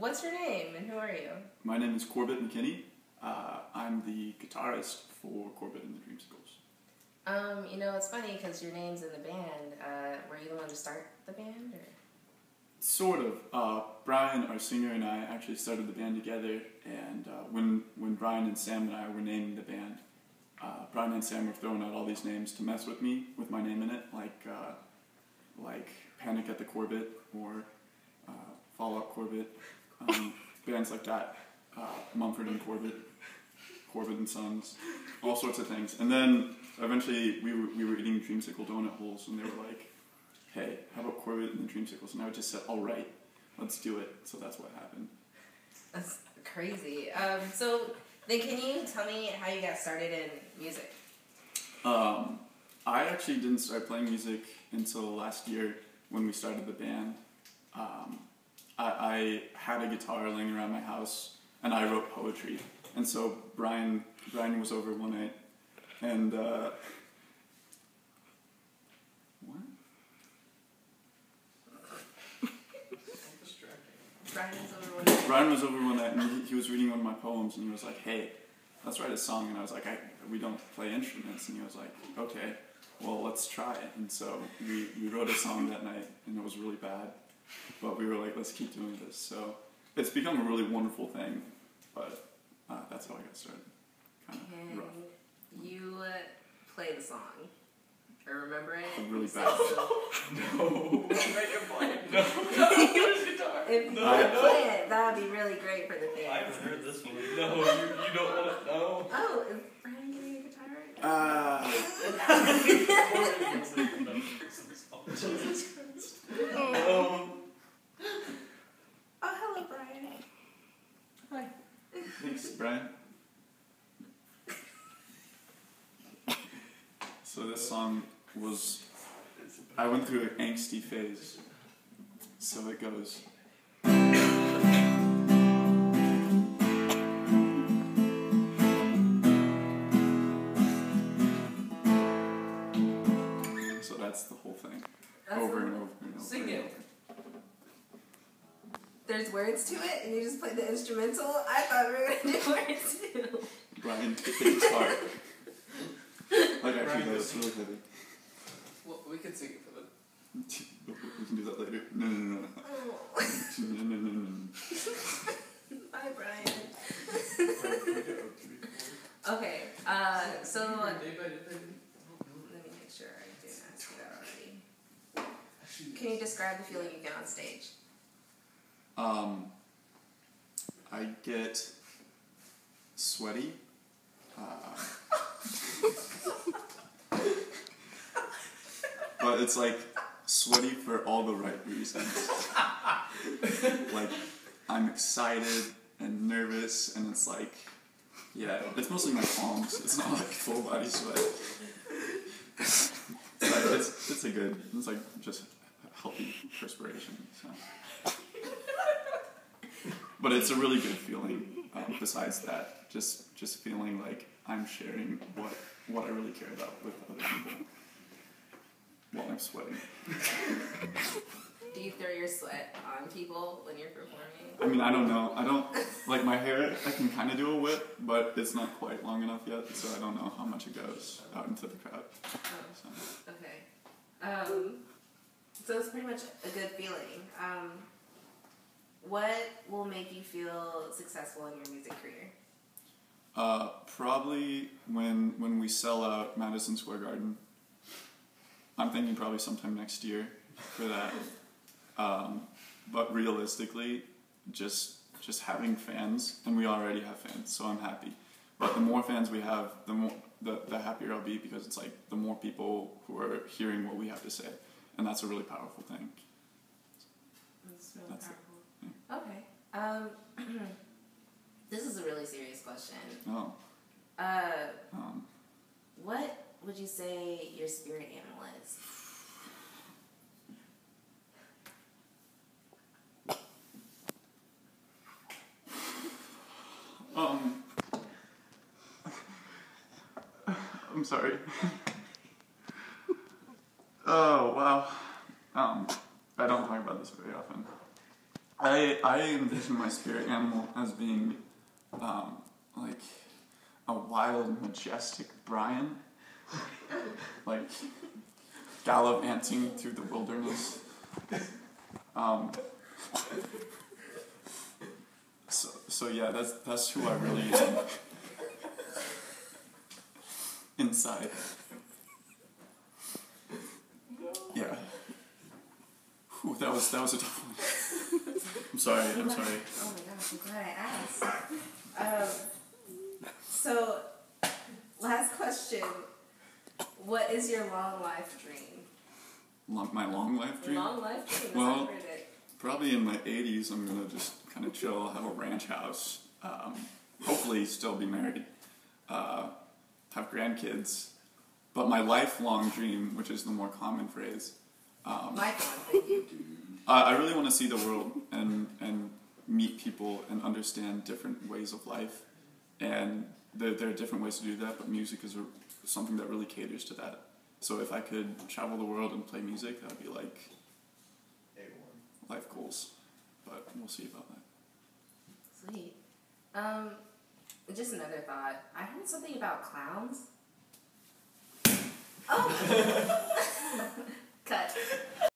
what's your name and who are you? My name is Corbett McKinney. I'm the guitarist for Corbett and the Dreamsicles. It's funny because your name's in the band. Were you the one to start the band, or? Sort of. Brian, our singer, and I actually started the band together, and when Brian and Sam and I were naming the band, Brian and Sam were throwing out all these names to mess with me, with my name in it, like Panic at the Corbett, or Fallout Corbett, bands like that, Mumford and Corbett, Corbett and Sons, all sorts of things. And then eventually we were eating dreamsicle donut holes, and they were like, hey, how about Corbett and the Dreamsicles? And I just said, all right, let's do it. So that's what happened. That's crazy. So then can you tell me how you got started in music? I actually didn't start playing music until last year when we started the band. I had a guitar laying around my house, and I wrote poetry. And so Brian was over one night, and Brian was over one night, and he was reading one of my poems, and he was like, hey, let's write a song. And I was like, we don't play instruments. And he was like, okay, well, let's try it. And so we wrote a song that night, and it was really bad. But we were like, let's keep doing this. So it's become a really wonderful thing, but that's how I got started. Kind of rough. You play the song. Or remember it? I'm really bad. No. No. If you play it, that would be really great for the fans. I haven't heard this one. No, you don't want to know. Oh, is Brian getting a guitar right now? Jesus Christ. Oh, hello, Brian. Hi. Thanks, Brian. So this song was, I went through an angsty phase. So it goes. So that's the whole thing. Over and over and over. Sing it. There's words to it, and you just play the instrumental? I thought we were going to do words too. Brian, take the guitar. Like, actually, that's really heavy. Well, we can sing it for them. We can do that later. No. No. Bye, Brian. Okay, so let me make sure I didn't ask you that already. Can you describe the feeling you get on stage? I get sweaty. But it's like sweaty for all the right reasons. Like, I'm excited and nervous, and it's like, yeah, it's mostly my palms. It's not like full body sweat. But it's like just healthy perspiration. So. But it's a really good feeling. Besides that, just feeling like I'm sharing what I really care about with other people while I'm sweating. Do you throw your sweat on people when you're performing? I mean, I don't know. I don't, like, my hair, I can kind of do a whip, but it's not quite long enough yet, so I don't know how much it goes out into the crowd. Oh, okay. So it's pretty much a good feeling. What will make you feel successful in your music career? Probably when we sell out Madison Square Garden. I'm thinking probably sometime next year for that. But realistically, just having fans, and we already have fans, so I'm happy. But the more fans we have, the happier I'll be, because it's like the more people who are hearing what we have to say, and that's a really powerful thing. That's really powerful. Okay. This is a really serious question. Oh. What would you say your spirit animal is? I'm sorry. Oh, wow. I don't talk about this very often. I envision my spirit animal as being like a wild, majestic Brian, like gallivanting through the wilderness. So yeah, that's who I really am inside. Yeah. Whew, that was a tough one. I'm sorry. Oh my gosh, I'm glad I asked. So, last question. What is your long life dream? My long life dream? Long life dream, that's Well, how I heard it. probably in my 80s, I'm going to just kind of chill, have a ranch house, hopefully still be married, have grandkids. But my lifelong dream, which is the more common phrase, I really want to see the world and meet people and understand different ways of life. And there are different ways to do that, but music is something that really caters to that. So if I could travel the world and play music, that would be like life goals. But we'll see about that. Sweet. Just another thought. I heard something about clowns. Oh! Cut.